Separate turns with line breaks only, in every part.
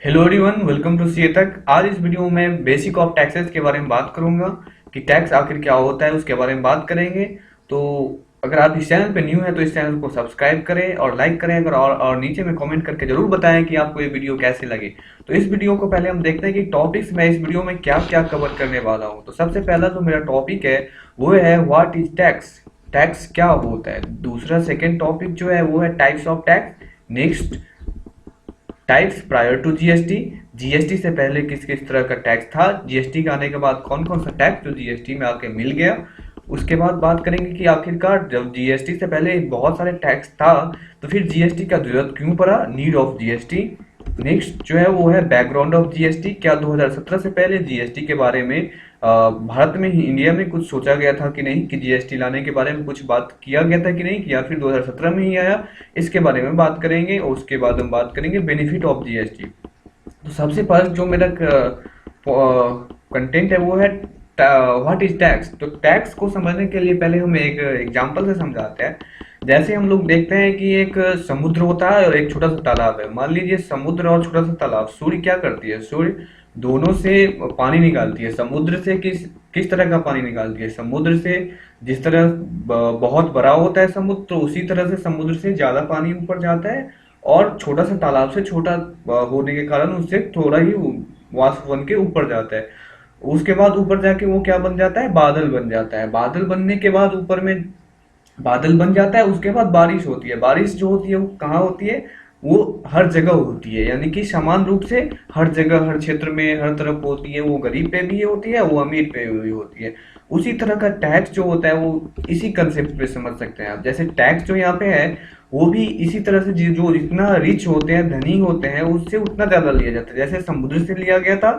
Hello everyone, welcome to CA तक। आज इस वीडियो में मैं बेसिक ऑफ टैक्सेस के बारे में बात करूंगा कि टैक्स आखिर क्या होता है, उसके बारे में बात करेंगे। तो अगर आप इस चैनल पे न्यू हैं तो इस चैनल को सब्सक्राइब करें और लाइक करें। अगर और नीचे में कमेंट करके जरूर बताएं कि आपको ये वीडियो कैसे लगे। तो इस वीडियो को पहले हम देखते हैं कि टॉपिक्स मैं इस वीडियो में क्या क्या कवर करने वाला हूँ। तो सबसे पहला जो मेरा टॉपिक है वो है व्हाट इज टैक्स। टैक्स क्या होता है। दूसरा सेकेंड टॉपिक जो है वो है types of tax. Next, types prior to GST. GST से पहले किस किस तरह का टैक्स था, जीएसटी के आने के बाद कौन कौन सा टैक्स जो जीएसटी में आके मिल गया। उसके बाद बात करेंगे कि आखिरकार जब जीएसटी से पहले बहुत सारे टैक्स था तो फिर जीएसटी का जरूरत क्यों पड़ा, नीड ऑफ जीएसटी। नेक्स्ट जो है वो है बैकग्राउंड ऑफ जीएसटी। क्या 2017 से पहले जीएसटी के बारे में भारत में ही, इंडिया में कुछ सोचा गया था कि नहीं, कि जीएसटी लाने के बारे में कुछ बात किया गया था कि नहीं, या फिर 2017 में ही आया, इसके बारे में बात करेंगे। और उसके बाद हम बात करेंगे बेनिफिट ऑफ जीएसटी। तो सबसे फर्स्ट जो मेरा कंटेंट है वो है व्हाट इज टैक्स। तो टैक्स को समझने के लिए पहले हम एक एग्जांपल से समझाते हैं। जैसे हम लोग देखते हैं कि एक समुद्र होता है और एक छोटा सा तालाब है। मान लीजिए समुद्र और छोटा सा तालाब, सूर्य क्या करती है, सूर्य दोनों से पानी निकालती है। समुद्र से किस किस तरह का पानी निकालती है, समुद्र से जिस तरह बहुत बड़ा होता है समुद्र, तो उसी तरह से समुद्र से ज्यादा पानी ऊपर जाता है। और छोटा सा तालाब से छोटा होने के कारण उससे थोड़ा ही वाष्प बन के ऊपर जाता है। उसके बाद ऊपर जाके वो क्या बन जाता है, बादल बन जाता है। बादल बनने के बाद ऊपर में बादल बन जाता है। उसके बाद बारिश होती है। बारिश जो होती है वो कहाँ होती है, वो हर जगह होती है, यानी कि समान रूप से हर जगह, हर क्षेत्र में, हर तरफ होती है। वो गरीब पे भी होती है, वो अमीर पे भी होती है। उसी तरह का टैक्स जो होता है वो इसी कंसेप्ट पे समझ सकते हैं आप। जैसे टैक्स जो यहाँ पे है वो भी इसी तरह से जो जितना रिच होते हैं, धनी होते हैं, उससे उतना ज्यादा लिया जाता है। जैसे समुद्र से लिया गया था,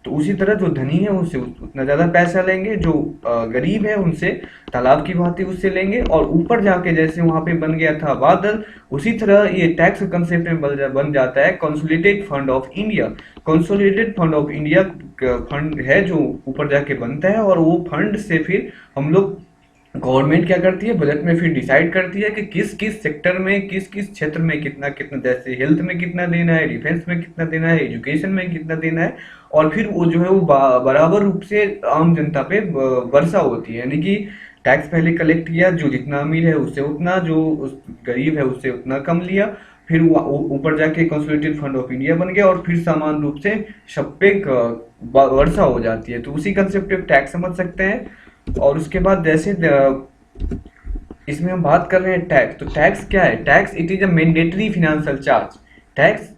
तो उसी तरह जो धनी है उससे उतना ज्यादा पैसा लेंगे, जो गरीब है उनसे तालाब की भांति उससे लेंगे। और ऊपर जाके जैसे वहां पे बन गया था बादल, उसी तरह ये टैक्स कंसेप्ट में बन जाता है consolidated fund of India. Consolidated fund of India fund है जो ऊपर जाके बनता है, और वो फंड से फिर हम लोग, गवर्नमेंट क्या करती है, बजट में फिर डिसाइड करती है कि किस किस सेक्टर में, किस किस क्षेत्र में कितना कितना, जैसे हेल्थ में कितना देना है, डिफेंस में कितना देना है, एजुकेशन में कितना देना है। और फिर वो जो है वो बराबर रूप से आम जनता पे वर्षा होती है। यानी कि टैक्स पहले कलेक्ट किया, जो जितना अमीर है उससे उतना, जो गरीब है उससे उतना कम लिया। फिर ऊपर जाके कंसोलिडेटेड फंड ऑफ इंडिया बन गया, और फिर समान रूप से सब पे वर्षा हो जाती है। तो उसी कंसेप्ट पे टैक्स समझ सकते हैं। और उसके बाद जैसे इसमें हम बात कर रहे हैं टैक्स। तो टैक्स क्या है, tax it is a mandatory financial charge. Tax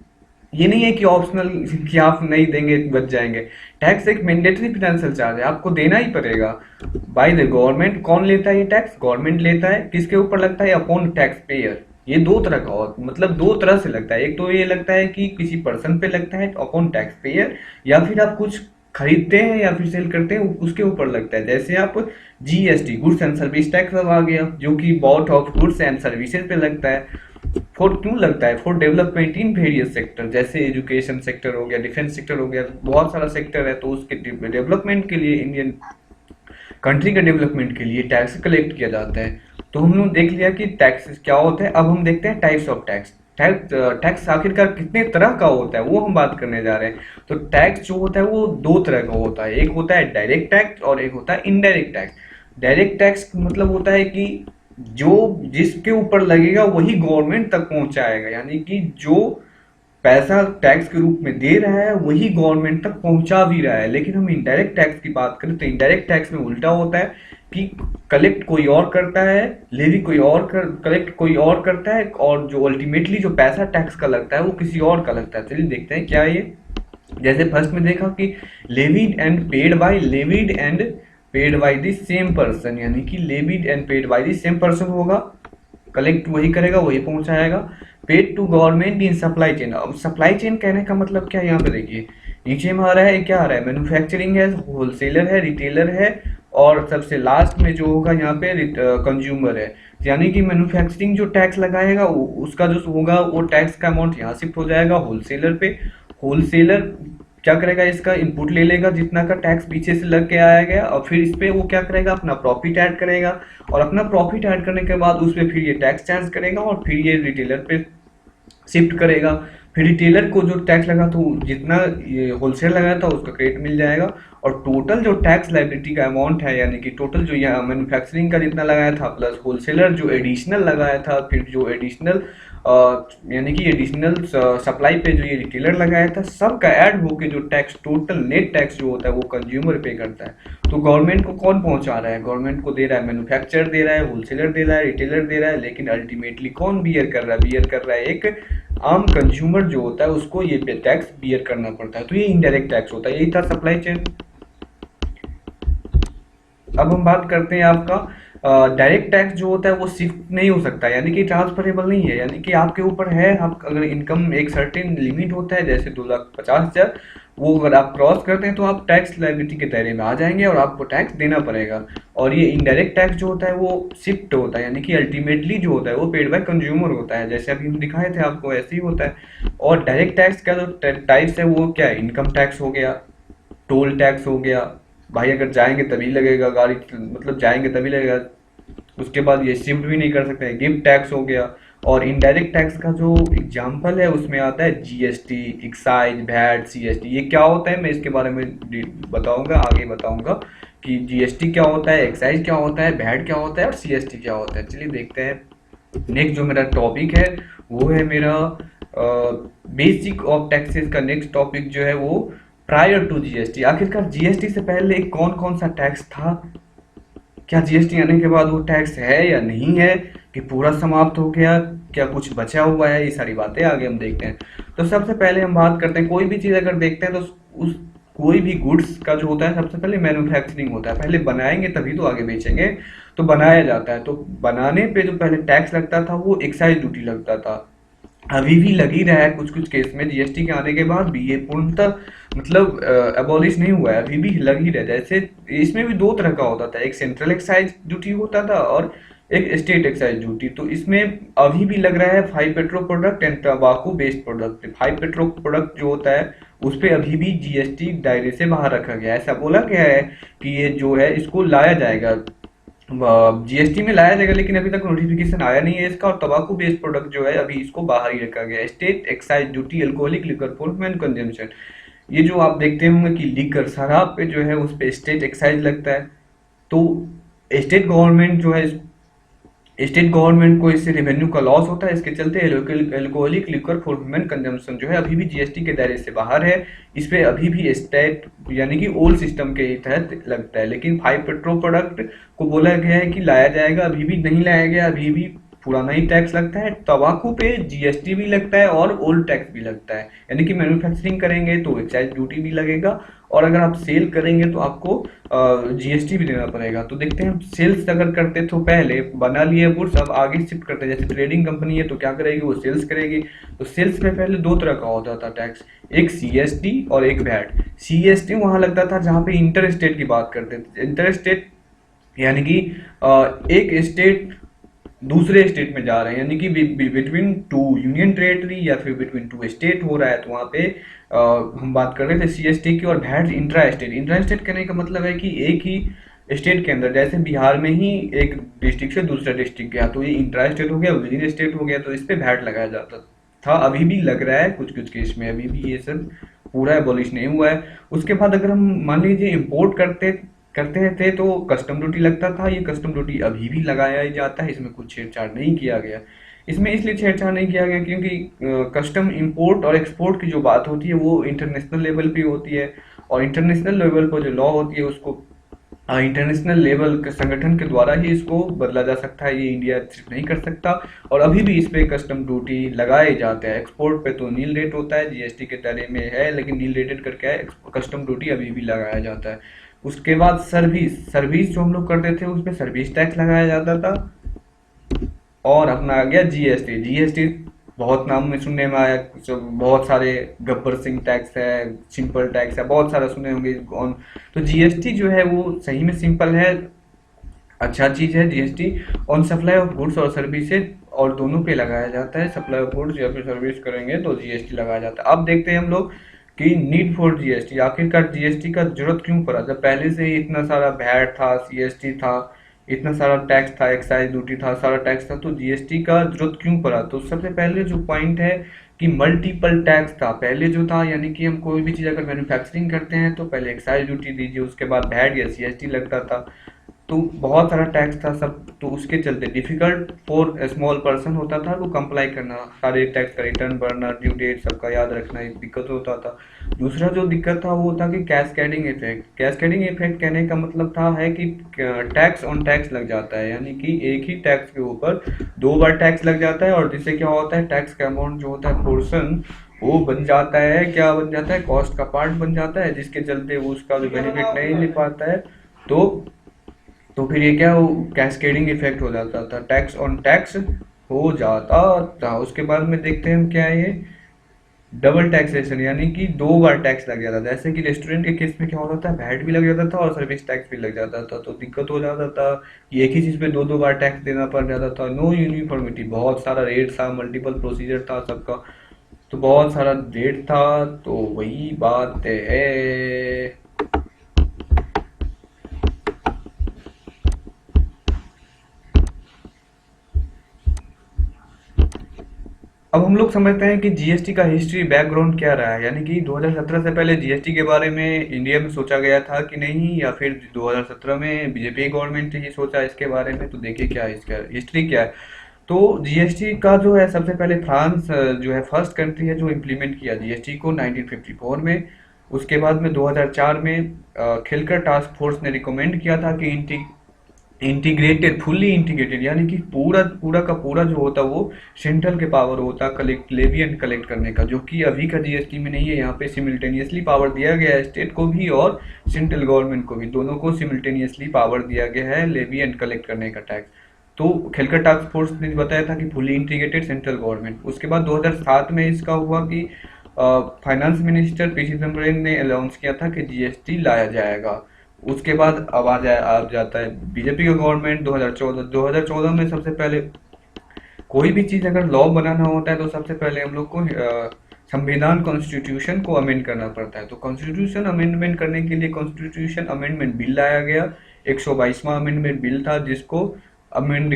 ये नहीं है कि ऑप्शनल, कि आप नहीं देंगे बच जाएंगे। टैक्स एक मैंडेटरी फिनेंशियल चार्ज है, आपको देना ही पड़ेगा बाय द गवर्नमेंट। कौन लेता है ये टैक्स, गवर्नमेंट लेता है। किसके ऊपर लगता है, अपॉन टैक्स पेयर। ये दो तरह का मतलब दो तरह से लगता है। एक तो ये लगता है कि किसी पर्सन पे लगता है अपॉन टैक्स पेयर, या फिर आप कुछ खरीदते हैं या फिर सेल करते हैं उसके ऊपर लगता है। जैसे आप GST, goods and service tax अब आ गया, जो कि both of goods and services पे लगता है। फॉर क्यों लगता है, for development in various sector. जैसे एजुकेशन सेक्टर हो गया, डिफेंस सेक्टर हो गया, बहुत सारा सेक्टर है, तो उसके डेवलपमेंट के लिए, इंडियन कंट्री के डेवलपमेंट के लिए टैक्स कलेक्ट किया जाता है। तो हमने देख लिया कि टैक्स क्या होता है। अब हम देखते हैं टाइप्स ऑफ टैक्स। टैक्स आखिरकार कितने तरह का होता है वो हम बात करने जा रहे हैं। तो टैक्स जो होता है वो दो तरह का होता है। एक होता है डायरेक्ट टैक्स और एक होता है इनडायरेक्ट टैक्स। डायरेक्ट टैक्स मतलब होता है कि जो जिसके ऊपर लगेगा वही गवर्नमेंट तक पहुंचाएगा, यानी कि जो पैसा टैक्स के रूप में दे रहा है वही गवर्नमेंट तक पहुंचा भी रहा है। लेकिन हम इनडायरेक्ट टैक्स की बात करें तो इनडायरेक्ट टैक्स में उल्टा होता है कि कलेक्ट कोई और करता है, लेवी कोई और कलेक्ट कोई और करता है, और जो अल्टीमेटली जो पैसा टैक्स का लगता है वो किसी और का लगता है। चलिए देखते हैं क्या है ये। जैसे फर्स्ट में देखा कि levied and paid by, levied and paid by the same person, यानी कि levied and paid by the same person होगा, कलेक्ट वही करेगा वही पहुंचाएगा। Paid to government in supply chain. अब सप्लाई चेन कहने का मतलब क्या है, यहाँ पे देखिए नीचे में आ रहा है, क्या आ रहा है, मैन्युफैक्चरिंग है, होलसेलर है, रिटेलर है, और सबसे लास्ट में जो होगा यहाँ पे कंज्यूमर है। यानी कि मैन्युफैक्चरिंग जो टैक्स लगाएगा उसका जो होगा वो टैक्स का अमाउंट यहाँ शिफ्ट हो जाएगा होलसेलर पे। होलसेलर क्या करेगा, इसका इनपुट ले लेगा जितना का टैक्स पीछे से लग के आया गया, और फिर इस पे वो क्या करेगा, अपना प्रॉफिट ऐड करेगा। और अपना प्रॉफिट ऐड करने के बाद उस पे फिर ये टैक्स चार्ज करेगा, और फिर ये रिटेलर पे शिफ्ट करेगा। फिर रिटेलर को जो टैक्स लगा तो जितना ये होलसेल लगाया था उसका क्रेडिट मिल जाएगा, और टोटल जो टैक्स लायबिलिटी का अमाउंट है, यानी कि टोटल जो यहाँ मैन्युफैक्चरिंग का जितना लगाया था प्लस होलसेलर जो एडिशनल लगाया था, फिर जो एडिशनल यानी कि एडिशनल सप्लाई पे जो ये रिटेलर लगाया था, सब का ऐड होके जो टैक्स टोटल नेट टैक्स जो होता है वो कंज्यूमर पे करता है। तो गवर्नमेंट को कौन पहुंचा रहा है? गवर्नमेंट को दे रहा है मैन्युफैक्चरर, दे रहा है होलसेलर, दे रहा है रिटेलर, दे रहा है, लेकिन अल्टीमेटली कौन बियर कर रहा है? बियर कर रहा है एक आम कंज्यूमर जो होता है, उसको ये टैक्स बियर करना पड़ता है। तो ये इनडायरेक्ट टैक्स होता है। यही था सप्लाई चेन। अब हम बात करते हैं आपका डायरेक्ट टैक्स जो होता है वो शिफ्ट नहीं हो सकता, यानी कि ट्रांसफरेबल नहीं है, यानी कि आपके ऊपर है। आप अगर इनकम एक सर्टेन लिमिट होता है जैसे 2,50,000, वो अगर आप क्रॉस करते हैं तो आप टैक्स लायबिलिटी के दायरे में आ जाएंगे और आपको टैक्स देना पड़ेगा। और ये इनडायरेक्ट टैक्स जो होता है वो शिफ्ट होता है, यानी कि अल्टीमेटली जो होता है वो पेड बाय कंज्यूमर होता है, जैसे अभी हम दिखाए थे आपको ऐसे ही होता है। और डायरेक्ट टैक्स का जो टाइप्स है वो क्या है? इनकम टैक्स हो गया, टोल टैक्स हो गया, भाई अगर जाएंगे तभी लगेगा, गाड़ी मतलब जाएंगे तभी लगेगा। उसके बाद ये शिफ्ट भी नहीं कर सकते, गिफ्ट टैक्स हो गया। और इनडायरेक्ट टैक्स का जो एग्जांपल है उसमें आता है जीएसटी, एक्साइज, वैट, सीएसटी। ये क्या होता है मैं इसके बारे में बताऊंगा, आगे बताऊंगा कि जीएसटी क्या होता है, एक्साइज क्या होता है, वैट क्या होता है और सीएसटी क्या होता है। चलिए देखते हैं। नेक्स्ट जो मेरा टॉपिक है वो है मेरा बेसिक ऑफ टैक्सेस का। नेक्स्ट टॉपिक जो है वो प्रायर टू जीएसटी। आखिरकार जीएसटी से पहले कौन कौन सा टैक्स था, क्या जीएसटी आने के बाद वो टैक्स है या नहीं है, कि पूरा समाप्त हो गया, क्या कुछ बचा हुआ है, ये सारी बातें आगे हम देखते हैं। तो सबसे पहले हम बात करते हैं, कोई भी चीज़ अगर देखते हैं तो उस कोई भी गुड्स का जो होता है सबसे पहले मैन्युफैक्चरिंग होता है, पहले बनाएंगे तभी तो आगे बेचेंगे। तो बनाया जाता है, तो बनाने पे जो पहले टैक्स लगता था वो एक्साइज ड्यूटी लगता था। अभी भी लगी रहा है कुछ कुछ केस में, जीएसटी के आने के बाद भी ये पूर्णतः मतलब अबॉलिश नहीं हुआ है, अभी भी लग ही रहा है। जैसे इसमें भी दो तरह का होता था, एक सेंट्रल एक्साइज ड्यूटी होता था और एक स्टेट एक्साइज ड्यूटी। तो इसमें अभी भी लग रहा है five petro product and टबाको based product. Five petro product जो होता है उस पर अभी भी जीएसटी दायरे से बाहर रखा गया है। ऐसा बोला गया है कि ये जो है इसको लाया जाएगा, जीएसटी में लाया जाएगा, लेकिन अभी तक नोटिफिकेशन आया नहीं है इसका। और तंबाकू बेस्ड प्रोडक्ट जो है अभी इसको बाहर ही रखा गया है। State excise duty alcoholic liquor for man consumption, ये जो आप देखते होंगे कि लिकर शराब पे जो है उस पे स्टेट एक्साइज लगता है। तो स्टेट गवर्नमेंट जो है, स्टेट गवर्नमेंट को इससे रेवेन्यू का लॉस होता है, इसके चलते alcoholic liquor for women consumption जो है अभी भी जीएसटी के दायरे से बाहर है। इस पे अभी भी स्टेट यानी कि ओल्ड सिस्टम के तहत लगता है। लेकिन फाइव पेट्रो प्रोडक्ट को बोला गया है कि लाया जाएगा, अभी भी नहीं लाया गया, अभी भी पुराना ही टैक्स लगता है। तंबाकू पे जीएसटी भी लगता है और ओल्ड टैक्स भी लगता है, यानी कि मैन्युफैक्चरिंग करेंगे तो एक्साइज ड्यूटी भी लगेगा, और अगर आप सेल करेंगे तो आपको जीएसटी भी देना पड़ेगा। तो देखते हैं, सेल्स अगर करते तो पहले बना लिए गुड्स, अब आगे शिफ्ट करते हैं। जैसे ट्रेडिंग कंपनी है तो क्या करेगी, वो सेल्स करेगी। तो सेल्स में पहले दो तरह का होता था टैक्स, एक सीएसटी और एक वैट। सीएसटी वहां लगता था जहां पे इंटर स्टेट की बात करते थे। इंटर स्टेट यानी कि एक स्टेट दूसरे स्टेट में जा रहे हैं, यानी कि बिटवीन टू यूनियन टेरेटरी या फिर बिटवीन टू स्टेट हो रहा है, तो वहाँ पे हम बात कर रहे थे सीएसटी की। और VAT intra state. Intra state कहने का मतलब है कि एक ही स्टेट के अंदर, जैसे बिहार में ही एक डिस्ट्रिक्ट से दूसरा डिस्ट्रिक्ट गया तो ये इंट्रा स्टेट हो गया, विद इन स्टेट हो गया, तो इस पे वैट लगाया जाता था। अभी भी लग रहा है कुछ कुछ केस में, अभी भी ये सब पूरा एबॉलिश नहीं हुआ है। उसके बाद अगर हम मान लीजिए इम्पोर्ट करते करते थे तो कस्टम ड्यूटी लगता था। ये कस्टम ड्यूटी अभी भी लगाया ही जाता है, इसमें कुछ छेड़छाड़ नहीं किया गया। इसमें इसलिए छेड़छाड़ नहीं किया गया क्योंकि कस्टम इंपोर्ट और एक्सपोर्ट की जो बात होती है वो इंटरनेशनल लेवल पे होती है, और इंटरनेशनल लेवल पर जो लॉ होती है उसको इंटरनेशनल लेवल के संगठन के द्वारा ही इसको बदला जा सकता है, ये इंडिया सिर्फ नहीं कर सकता। और अभी भी इस पे कस्टम ड्यूटी लगाए जाते हैं। एक्सपोर्ट पे तो नील रेट होता है, जीएसटी के दायरे में है, लेकिन नील रेटेड करके है, कस्टम ड्यूटी अभी भी लगाया जाता है। उसके बाद सर्विस, सर्विस जो हम लोग करते थे उस पर सर्विस टैक्स लगाया जाता था। और अपना आ गया जीएसटी। जीएसटी बहुत नाम में सुनने में आया, बहुत सारे, गब्बर सिंह टैक्स है, सिंपल टैक्स है, बहुत सारा सुने होंगे ऑन। तो जीएसटी जो है वो सही में सिंपल है, अच्छा चीज है। GST on supply of goods और सर्विसेज, और दोनों पे लगाया जाता है। सप्लाई ऑफ गुड्स या फिर सर्विस करेंगे तो जीएसटी लगाया जाता है। अब देखते हैं हम लोग कि नीड फॉर जीएसटी, आखिरकार जीएसटी का जरूरत क्यों पड़ा, जब पहले से ही इतना सारा वैट था, सीएसटी था, इतना सारा टैक्स था, एक्साइज ड्यूटी था, सारा टैक्स था, तो जीएसटी का जरूरत क्यों पड़ा। तो सबसे पहले जो पॉइंट है कि मल्टीपल टैक्स था। पहले जो था यानी कि हम कोई भी चीज़ अगर मैन्युफैक्चरिंग करते हैं तो पहले एक्साइज ड्यूटी दीजिए, उसके बाद वैट या सीएसटी लगता था, तो बहुत सारा टैक्स था सब, तो उसके चलते डिफिकल्ट फॉर स्मॉल पर्सन होता था वो कंप्लाई करना, सारे टैक्स का रिटर्न भरना, ड्यू डेट सबका याद रखना, एक दिक्कत होता था। दूसरा जो दिक्कत था वो था कि कैस्केडिंग इफेक्ट। कैस्केडिंग इफेक्ट कहने का मतलब था है कि टैक्स ऑन टैक्स लग जाता है, यानी कि एक ही टैक्स के ऊपर दो बार टैक्स लग जाता है, और जिससे क्या होता है टैक्स का अमाउंट जो होता है पोर्शन वो बन जाता है, क्या बन जाता है, कॉस्ट का पार्ट बन जाता है, जिसके चलते वो उसका जो बेनिफिट नहीं ले पाता है। तो फिर ये क्या, वो कैस्केडिंग इफेक्ट हो जाता था, टैक्स ऑन टैक्स हो जाता था। उसके बाद में देखते हैं हम क्या है ये डबल टैक्सेशन, यानी कि दो बार टैक्स लग जाता था। जैसे कि रेस्टोरेंट के केस में क्या होता था, वैट भी लग जाता था और सर्विस टैक्स भी लग जाता था, तो दिक्कत हो जाता था कि एक ही चीज़ पे दो दो बार टैक्स देना पड़ जाता था। नो यूनिफॉर्मिटी, बहुत सारा रेट था, मल्टीपल प्रोसीजर था सबका, तो बहुत सारा रेट था। तो वही बात है। अब हम लोग समझते हैं कि जीएसटी का हिस्ट्री बैकग्राउंड क्या रहा है, यानी कि 2017 से पहले जीएसटी के बारे में इंडिया में सोचा गया था कि नहीं, या फिर 2017 में बीजेपी गवर्नमेंट ने ही सोचा इसके बारे में। तो देखिए क्या इसका हिस्ट्री क्या है। तो जीएसटी का जो है सबसे पहले फ्रांस जो है फर्स्ट कंट्री है जो इम्प्लीमेंट किया जीएसटी को 1954 में। उसके बाद में 2004 में खिलकर टास्क फोर्स ने रिकमेंड किया था कि इंटीग्रेटेड, फुल्ली इंटीग्रेटेड, यानी कि पूरा पूरा का पूरा जो होता है वो सेंट्रल के पावर होता है कलेक्ट लेवी एंड कलेक्ट करने का, जो कि अभी का जीएसटी में नहीं है। यहाँ पे सिमिल्टेनियसली पावर दिया गया है स्टेट को भी और सेंट्रल गवर्नमेंट को भी, दोनों को सिमिल्टेनियसली पावर दिया गया है लेवी एंड कलेक्ट करने का टैक्स। तो खिलकर टास्क फोर्स ने बताया था कि फुली इंटीग्रेटेड सेंट्रल गवर्नमेंट। उसके बाद 2007 में इसका हुआ कि फाइनेंस मिनिस्टर पी चिदम्बरम ने अनाउंस किया था कि जीएसटी लाया जाएगा। उसके बाद अब आ जाता है बीजेपी का गवर्नमेंट 2014 में। सबसे पहले कोई भी चीज अगर लॉ बनाना होता है तो सबसे पहले हम लोग को संविधान कॉन्स्टिट्यूशन को अमेंड करना पड़ता है। तो कॉन्स्टिट्यूशन अमेंडमेंट करने के लिए कॉन्स्टिट्यूशन अमेंडमेंट बिल लाया गया, 122वां अमेंडमेंट बिल था, जिसको अमेंड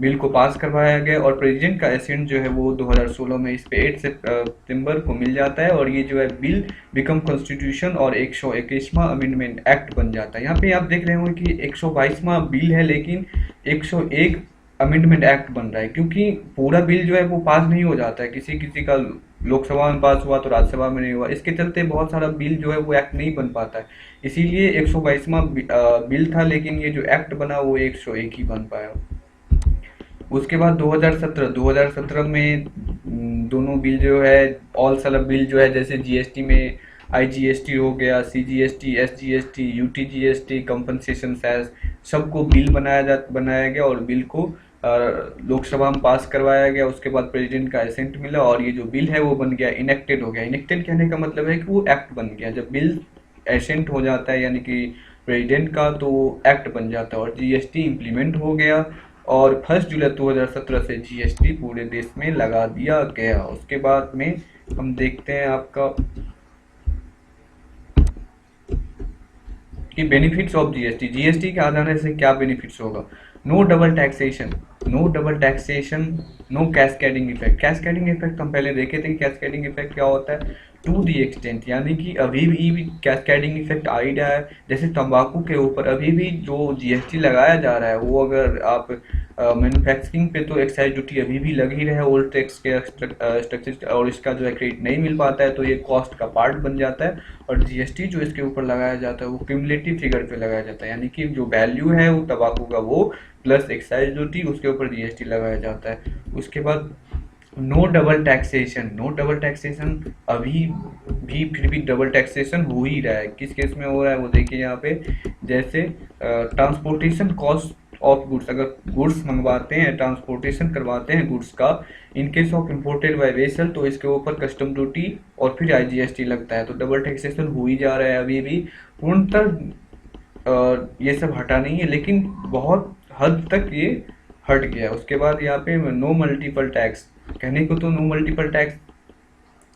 बिल को पास करवाया गया, और प्रेसिडेंट का एसेंट जो है वो 2016 में इस पे 8 सितंबर को मिल जाता है, और ये जो है बिल बिकम कॉन्स्टिट्यूशन और 121वां अमेंडमेंट एक्ट बन जाता है। यहाँ पे आप देख रहे हो कि 122वां बिल है लेकिन 101 अमेंडमेंट एक्ट बन रहा है, क्योंकि पूरा बिल जो है वो पास नहीं हो जाता है, किसी किसी का लोकसभा में पास हुआ तो राज्यसभा में नहीं हुआ, इसके चलते बहुत सारा बिल जो है वो एक्ट नहीं बन पाता है। इसीलिए 122वां बिल था, लेकिन ये जो एक्ट बना वो 101 ही बन पाया। उसके बाद 2017 में दोनों बिल जो है ऑल सब बिल जो है, जैसे जीएसटी में आईजीएसटी हो गया, CGST, SGST, UTGST, compensation cess, सबको बिल बनाया गया और बिल को लोकसभा में पास करवाया गया। उसके बाद प्रेसिडेंट का एसेंट मिला और ये जो बिल है वो बन गया, इनेक्टेड हो गया। इनेक्टेड कहने का मतलब है कि वो एक्ट बन गया। जब बिल एसेंट हो जाता है यानी कि प्रेसिडेंट का, तो एक्ट बन जाता है और जीएसटी इम्प्लीमेंट हो गया, और 1 जुलाई 2017 से जीएसटी पूरे देश में लगा दिया गया। उसके बाद में हम देखते हैं आपका कि बेनिफिट्स ऑफ जीएसटी। जीएसटी के आ जाने से क्या बेनिफिट्स होगा? No double taxation, no double taxation, no cascading effect. Cascading effect हम पहले देखे थे कि कैस्केडिंग इफेक्ट क्या होता है, टू दी एक्सटेंट, यानी कि अभी भी कैस्केडिंग इफेक्ट आ ही रहा है। जैसे तंबाकू के ऊपर अभी भी जो जीएसटी लगाया जा रहा है, वो अगर आप मैन्युफैक्चरिंग पे तो एक्साइज ड्यूटी अभी भी लग ही रहा है ओल्ड टैक्स के स्ट्रक्चर, और इसका जो है क्रेडिट नहीं मिल पाता है तो ये कॉस्ट का पार्ट बन जाता है। और जीएसटी जो इसके ऊपर लगाया जाता है वो क्यूमुलेटिव फिगर पे लगाया जाता है, यानी कि जो वैल्यू है वो तंबाकू का वो प्लस एक्साइज ड्यूटी, उसके ऊपर जीएसटी लगाया जाता है। उसके बाद no double taxation, no double taxation अभी भी फिर भी डबल टैक्सेशन हो ही रहा है। किस केस में हो रहा है वो देखिए यहाँ पे, जैसे ट्रांसपोर्टेशन कॉस्ट ऑफ गुड्स, अगर गुड्स मंगवाते हैं, ट्रांसपोर्टेशन करवाते हैं गुड्स का, in case of imported bye vessel, तो इसके ऊपर कस्टम ड्यूटी और फिर आईजीएसटी लगता है। तो डबल टैक्सेशन हो ही जा रहा है अभी भी। पूर्णतः ये सब हटा नहीं है, लेकिन बहुत हद तक ये हट गया। उसके बाद यहाँ पे नो मल्टीपल टैक्स, कहने को तो नो मल्टीपल टैक्स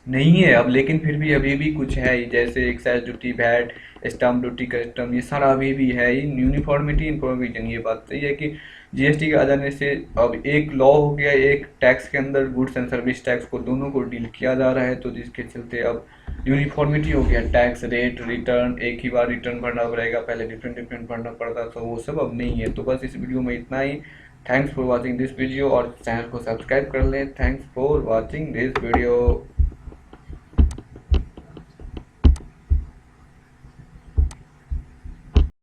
नहीं है अब, लेकिन फिर भी अभी भी कुछ है ही, जैसे excise duty, VAT, stamp duty, custom, ये सारा अभी भी है। यूनिफॉर्मिटी इन्फॉर्मेशन, ये बात सही है कि जीएसटी के आ जाने से अब एक लॉ हो गया, एक टैक्स के अंदर गुड्स एंड सर्विस टैक्स को दोनों को डील किया जा रहा है, तो जिसके चलते अब यूनिफॉर्मिटी हो गया, टैक्स रेट रिटर्न एक ही बार रिटर्न भरना पड़ेगा, पहले डिफरेंट डिफरेंट भरना पड़ता, तो वो सब अब नहीं है। तो बस इस वीडियो में इतना ही। Thanks for watching this video, और चैनल को सब्सक्राइब कर लें। Thanks for watching this video.